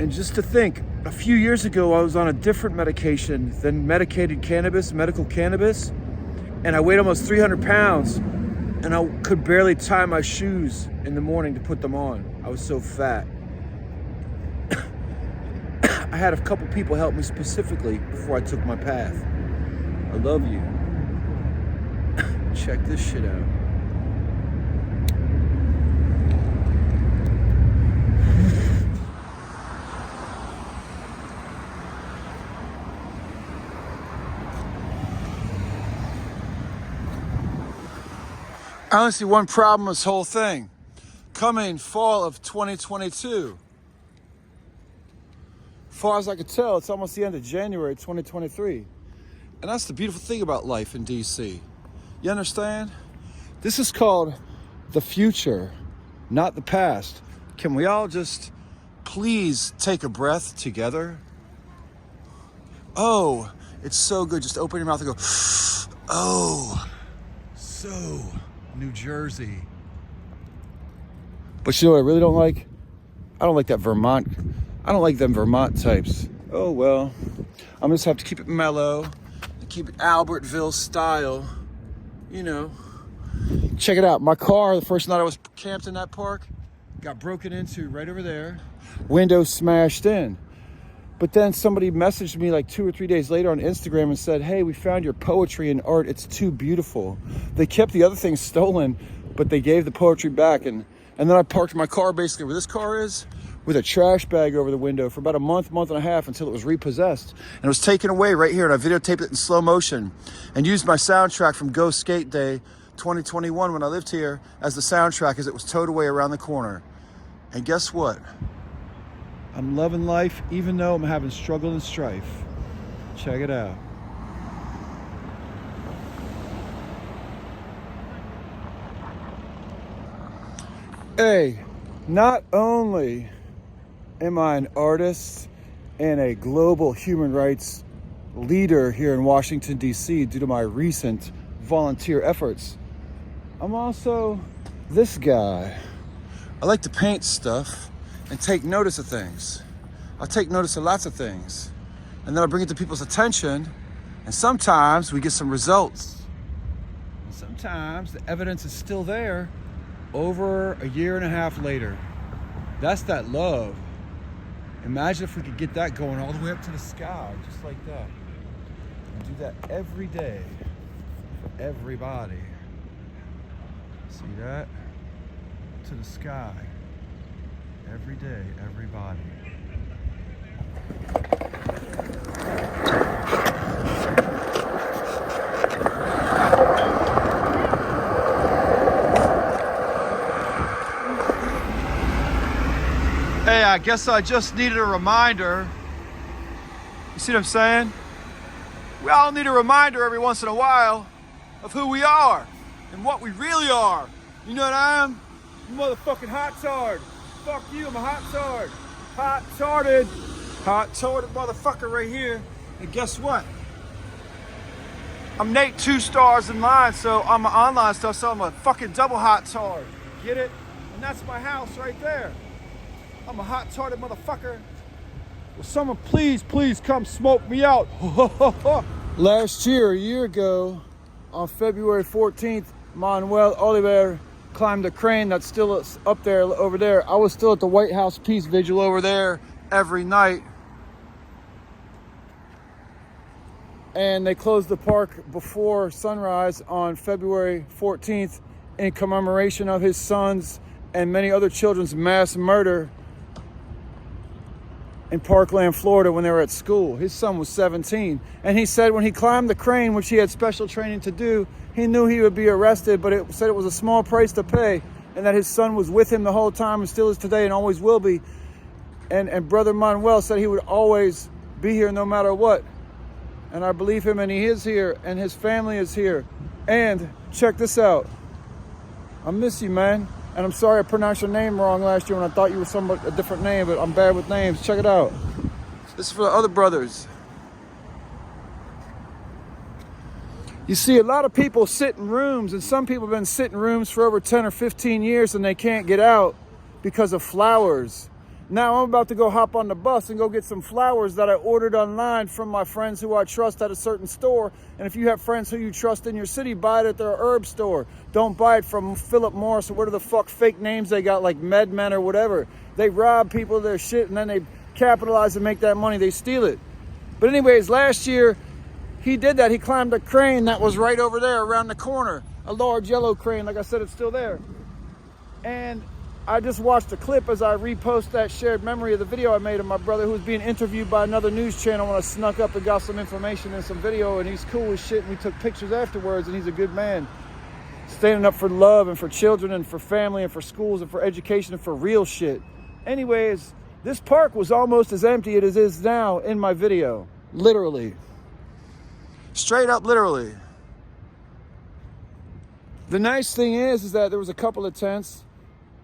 And just to think, a few years ago, I was on a different medication than medicated cannabis, medical cannabis, and I weighed almost 300 pounds, and I could barely tie my shoes in the morning to put them on. I was so fat. I had a couple people help me specifically before I took my path. I love you. Check this shit out. I only see one problem with this whole thing. Coming fall of 2022. As far as I can tell, it's almost the end of January 2023. And that's the beautiful thing about life in DC. You understand? This is called the future, not the past. Can we all just please take a breath together? Oh, it's so good. Just open your mouth and go, oh, so New Jersey. But you know what I really don't like? I don't like that Vermont. I don't like them Vermont types. Oh well, I'm just have to keep it mellow and keep it Albertville style, you know. Check it out. My car, the first night I was camped in that park, got broken into right over there. Window smashed in. But then somebody messaged me like 2 or 3 days later on Instagram and said, hey, we found your poetry and art. It's too beautiful. They kept the other things stolen, but they gave the poetry back. And then I parked my car basically where this car is, with a trash bag over the window for about a month and a half until it was repossessed. And it was taken away right here, and I videotaped it in slow motion and used my soundtrack from Go Skate Day 2021 when I lived here as the soundtrack as it was towed away around the corner. And guess what? I'm loving life even though I'm having struggle and strife. Check it out. Hey, not only am I an artist and a global human rights leader here in Washington, D.C. due to my recent volunteer efforts, I'm also this guy. I like to paint stuff and take notice of things. I take notice of lots of things. And then I bring it to people's attention, and sometimes we get some results. And sometimes the evidence is still there over a year and a half later. That's that love. Imagine if we could get that going all the way up to the sky, just like that. And do that every day for everybody. See that? To the sky. Every day, everybody. Hey, I guess I just needed a reminder. You see what I'm saying? We all need a reminder every once in a while of who we are and what we really are. You know what I am? You motherfucking hot tard. Fuck you, I'm a hot tard. Hot-tarded motherfucker right here. And guess what? I'm Nate 2 stars in line, so on my online stuff, so I'm a fucking double hot tard. Get it? And that's my house right there. I'm a hot-tarded motherfucker. Will someone please come smoke me out? Last year, a year ago, on February 14th, Manuel Oliver climbed a crane that's still up there, over there. I was still at the White House Peace Vigil over there every night. And they closed the park before sunrise on February 14th in commemoration of his son's and many other children's mass murder in Parkland, Florida when they were at school. His son was 17. And he said when he climbed the crane, which he had special training to do, he knew he would be arrested, but it said it was a small price to pay, and that his son was with him the whole time and still is today and always will be. And Brother Manuel said he would always be here no matter what. And I believe him, and he is here, and his family is here. And check this out. I miss you, man. And I'm sorry I pronounced your name wrong last year when I thought you were a different name, but I'm bad with names. Check it out. This is for the other brothers. You see, a lot of people sit in rooms, and some people have been sitting in rooms for over 10 or 15 years and they can't get out because of flowers. Now I'm about to go hop on the bus and go get some flowers that I ordered online from my friends who I trust at a certain store. And if you have friends who you trust in your city, buy it at their herb store. Don't buy it from Philip Morris or whatever the fuck fake names they got, like MedMen or whatever. They rob people of their shit and then they capitalize and make that money. They steal it. But anyways, last year he did that. He climbed a crane that was right over there around the corner. A large yellow crane. Like I said, it's still there. And I just watched a clip as I repost that shared memory of the video I made of my brother who was being interviewed by another news channel when I snuck up and got some information and some video, and he's cool as shit, and we took pictures afterwards, and he's a good man. Standing up for love and for children and for family and for schools and for education and for real shit. Anyways, this park was almost as empty as it is now in my video. Literally. Straight up literally. The nice thing is that there was a couple of tents.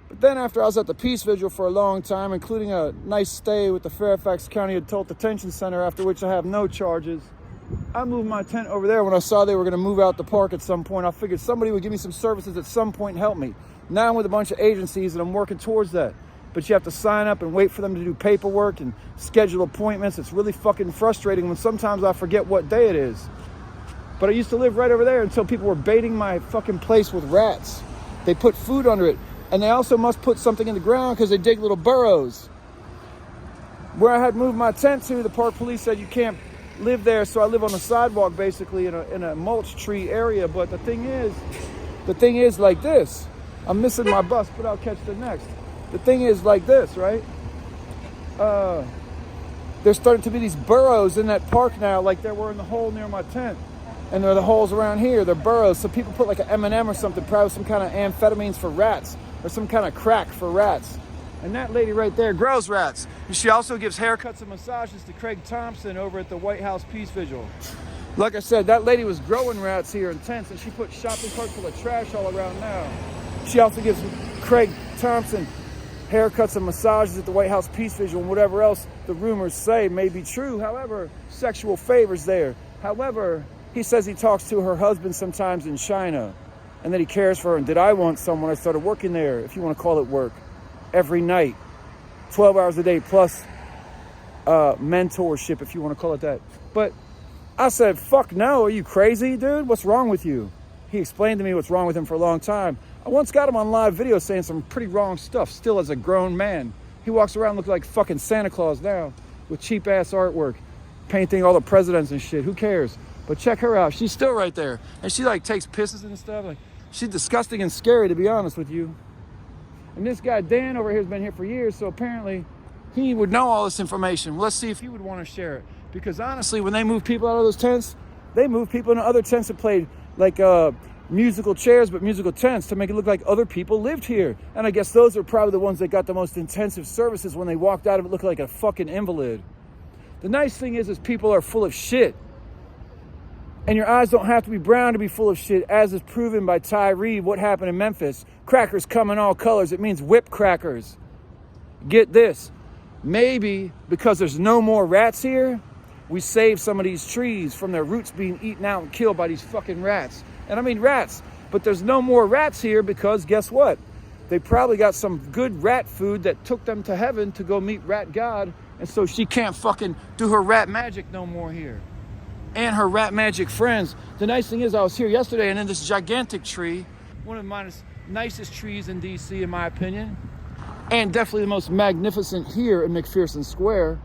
But then after I was at the Peace Vigil for a long time, including a nice stay with the Fairfax County Adult Detention Center, after which I have no charges, I moved my tent over there when I saw they were going to move out the park at some point. I figured somebody would give me some services at some point and help me. Now I'm with a bunch of agencies and I'm working towards that. But you have to sign up and wait for them to do paperwork and schedule appointments. It's really fucking frustrating when sometimes I forget what day it is. But I used to live right over there until people were baiting my fucking place with rats. They put food under it. And they also must put something in the ground because they dig little burrows. Where I had moved my tent to, the park police said you can't live there, so I live on the sidewalk basically in a mulch tree area. But the thing is like this. I'm missing my bus, but I'll catch the next. The thing is like this, right? There's starting to be these burrows in that park now, like there were in the hole near my tent. And there are the holes around here, they're burrows. So people put like an M&M or something, probably some kind of amphetamines for rats. Or some kind of crack for rats. And that lady right there grows rats. And she also gives haircuts and massages to Craig Thompson over at the White House Peace Vigil. Like I said, that lady was growing rats here in tents, and she put shopping carts full of trash all around now. She also gives Craig Thompson haircuts and massages at the White House Peace Vigil and whatever else the rumors say may be true. However, sexual favors there. However, he says he talks to her husband sometimes in China. And that he cares for her. And did I want someone? I started working there, if you want to call it work, every night, 12 hours a day, plus mentorship, if you want to call it that. But I said, fuck no, are you crazy, dude? What's wrong with you? He explained to me what's wrong with him for a long time. I once got him on live video saying some pretty wrong stuff, still as a grown man. He walks around looking like fucking Santa Claus now, with cheap-ass artwork, painting all the presidents and shit. Who cares? But check her out. She's still right there. And she like takes pisses and stuff. Like, she's disgusting and scary, to be honest with you. And this guy, Dan, over here has been here for years, so apparently he would know all this information. Let's see if he would want to share it. Because honestly, when they move people out of those tents, they move people into other tents that played like musical chairs, but musical tents to make it look like other people lived here. And I guess those are probably the ones that got the most intensive services when they walked out of it looking like a fucking invalid. The nice thing is people are full of shit. And your eyes don't have to be brown to be full of shit, as is proven by Ty Reed, what happened in Memphis. Crackers come in all colors. It means whip crackers. Get this. Maybe because there's no more rats here, we save some of these trees from their roots being eaten out and killed by these fucking rats. And I mean rats. But there's no more rats here because guess what? They probably got some good rat food that took them to heaven to go meet Rat God. And so she can't fucking do her rat magic no more here. And her rat magic friends. The nice thing is I was here yesterday and in this gigantic tree, one of the nicest trees in DC in my opinion, and definitely the most magnificent here in McPherson Square,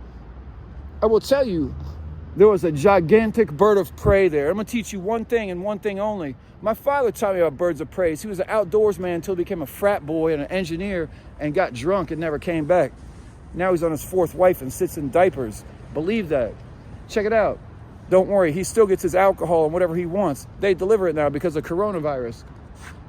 I will tell you, there was a gigantic bird of prey there. I'm going to teach you one thing and one thing only. My father taught me about birds of prey. He was an outdoors man until he became a frat boy and an engineer and got drunk and never came back. Now he's on his fourth wife and sits in diapers. Believe that. Check it out. Don't worry, he still gets his alcohol and whatever he wants. They deliver it now because of coronavirus.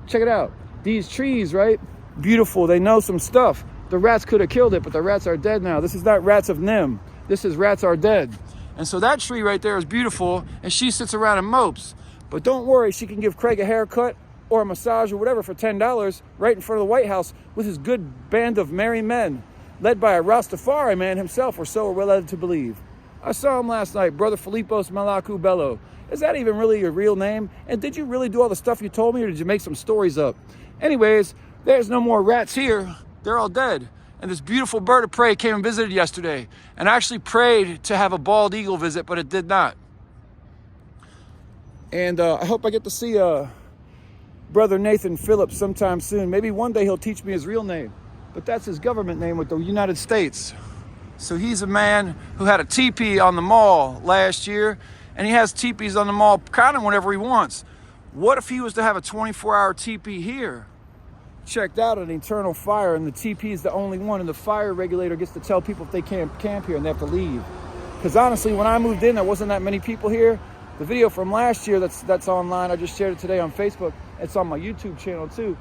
Check it out. These trees, right? Beautiful. They know some stuff. The rats could have killed it, but the rats are dead now. This is not rats of Nim. This is rats are dead. And so that tree right there is beautiful, and she sits around and mopes. But don't worry, she can give Craig a haircut or a massage or whatever for $10 right in front of the White House with his good band of merry men, led by a Rastafari man himself, or so we're led to believe. I saw him last night, Brother Filipos Malaku Bello. Is that even really your real name? And did you really do all the stuff you told me, or did you make some stories up? Anyways, there's no more rats here. They're all dead. And this beautiful bird of prey came and visited yesterday, and I actually prayed to have a bald eagle visit, but it did not. And I hope I get to see Brother Nathan Phillips sometime soon. Maybe one day he'll teach me his real name, but that's his government name with the United States. So he's a man who had a teepee on the mall last year, and he has teepees on the mall kind of whenever he wants. What if he was to have a 24-hour teepee here? Checked out an eternal fire, and the teepee is the only one, and the fire regulator gets to tell people if they can't camp here and they have to leave. Because honestly, when I moved in, there wasn't that many people here. The video from last year that's online, I just shared it today on Facebook. It's on my YouTube channel too.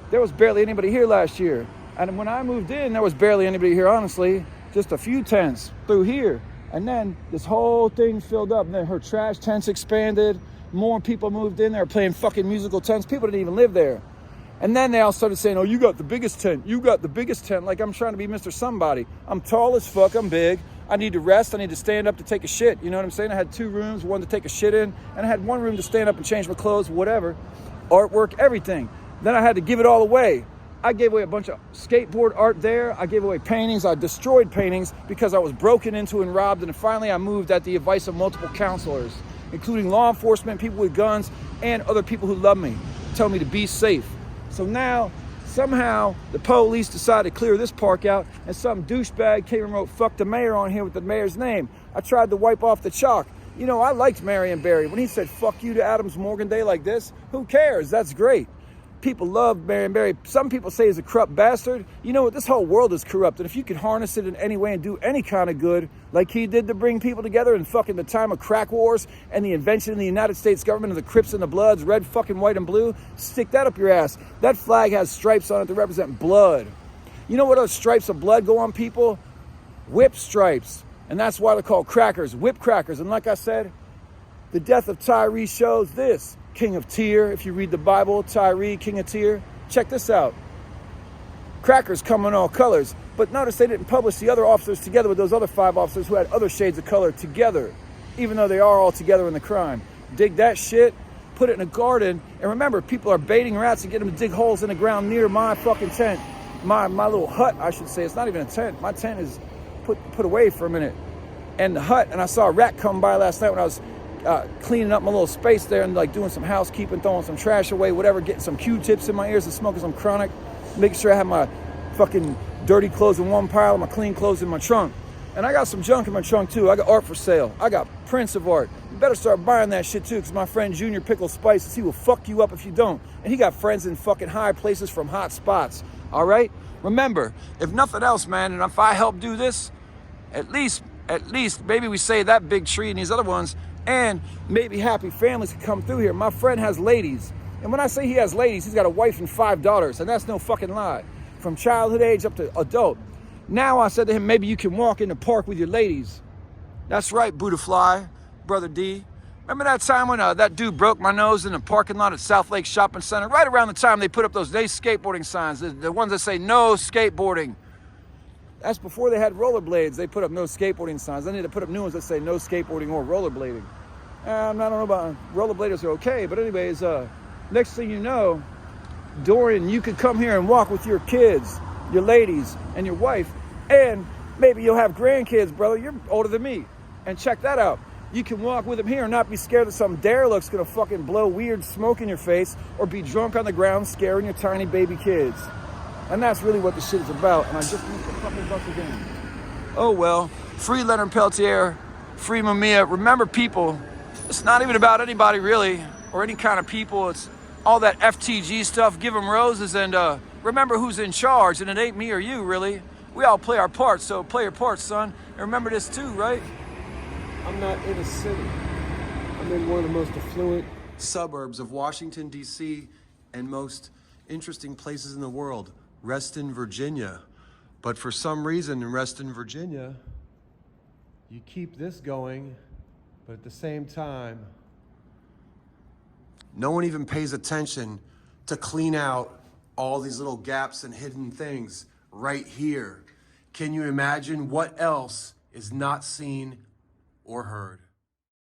There was barely anybody here last year. And when I moved in, there was barely anybody here, honestly. Just a few tents through here. And then this whole thing filled up. And then her trash tents expanded. More people moved in. They were playing fucking musical tents. People didn't even live there. And then they all started saying, oh, you got the biggest tent. You got the biggest tent. Like I'm trying to be Mr. Somebody. I'm tall as fuck. I'm big. I need to rest. I need to stand up to take a shit. You know what I'm saying? I had 2 rooms, one to take a shit in. And I had 1 room to stand up and change my clothes, whatever. Artwork, everything. Then I had to give it all away. I gave away a bunch of skateboard art there. I gave away paintings. I destroyed paintings because I was broken into and robbed. And finally, I moved at the advice of multiple counselors, including law enforcement, people with guns, and other people who love me, tell me to be safe. So now, somehow, the police decided to clear this park out, and some douchebag came and wrote "fuck the mayor" on here with the mayor's name. I tried to wipe off the chalk. You know, I liked Marion Barry. When he said "fuck you" to Adams Morgan Day like this, who cares? That's great. People love Marion Barry. Some people say he's a corrupt bastard. You know what? This whole world is corrupt. And if you could harness it in any way and do any kind of good, like he did to bring people together in fucking the time of crack wars and the invention in the United States government of the Crips and the Bloods, red, fucking white, and blue, stick that up your ass. That flag has stripes on it that represent blood. You know what those stripes of blood go on people? Whip stripes. And that's why they're called crackers, whip crackers. And like I said, the death of Tyree shows this. King of Tyre, if you read the Bible, Tyree, King of Tyre. Check this out. Crackers come in all colors, but notice they didn't publish the other officers together with those other 5 officers who had other shades of color together, even though they are all together in the crime. Dig that shit, put it in a garden, and remember, people are baiting rats and get them to dig holes in the ground near my fucking tent. My little hut, I should say. It's not even a tent. My tent is put away for a minute. And the hut, and I saw a rat come by last night when I was cleaning up my little space there and like doing some housekeeping, throwing some trash away, whatever, getting some Q-tips in my ears and smoking some chronic, making sure I have my fucking dirty clothes in one pile and my clean clothes in my trunk. And I got some junk in my trunk too. I got art for sale. I got prints of art. You better start buying that shit too, because my friend Junior Pickle Spices, he will fuck you up if you don't. And he got friends in fucking high places from hot spots. All right? Remember, if nothing else, man, and if I help do this, at least maybe we save that big tree and these other ones, and maybe happy families can come through here. My friend has ladies. And when I say he has ladies, he's got a wife and 5 daughters. And that's no fucking lie. From childhood age up to adult. Now I said to him, maybe you can walk in the park with your ladies. That's right, Buddha Fly, Brother D. Remember that time when that dude broke my nose in the parking lot at South Lake Shopping Center? Right around the time they put up those day skateboarding signs. The ones that say no skateboarding. That's before they had rollerblades. They put up no skateboarding signs. They need to put up new ones that say no skateboarding or rollerblading. I don't know about rollerbladers are okay, but anyways, next thing you know, Dorian, you could come here and walk with your kids, your ladies, and your wife, and maybe you'll have grandkids, brother. You're older than me. And check that out. You can walk with them here and not be scared that some derelict's gonna fucking blow weird smoke in your face or be drunk on the ground scaring your tiny baby kids. And that's really what this shit is about. And I just missed a fucking bus again. Oh well. Free Leonard Peltier. Free Mamiya. Remember, people, it's not even about anybody really, or any kind of people. It's all that FTG stuff. Give them roses and remember who's in charge. And it ain't me or you, really. We all play our parts, so play your parts, son. And remember this too, right? I'm not in a city. I'm in one of the most affluent suburbs of Washington, D.C. and most interesting places in the world. Reston, Virginia. But for some reason in Reston, Virginia, you keep this going, but at the same time, no one even pays attention to clean out all these little gaps and hidden things right here. Can you imagine what else is not seen or heard?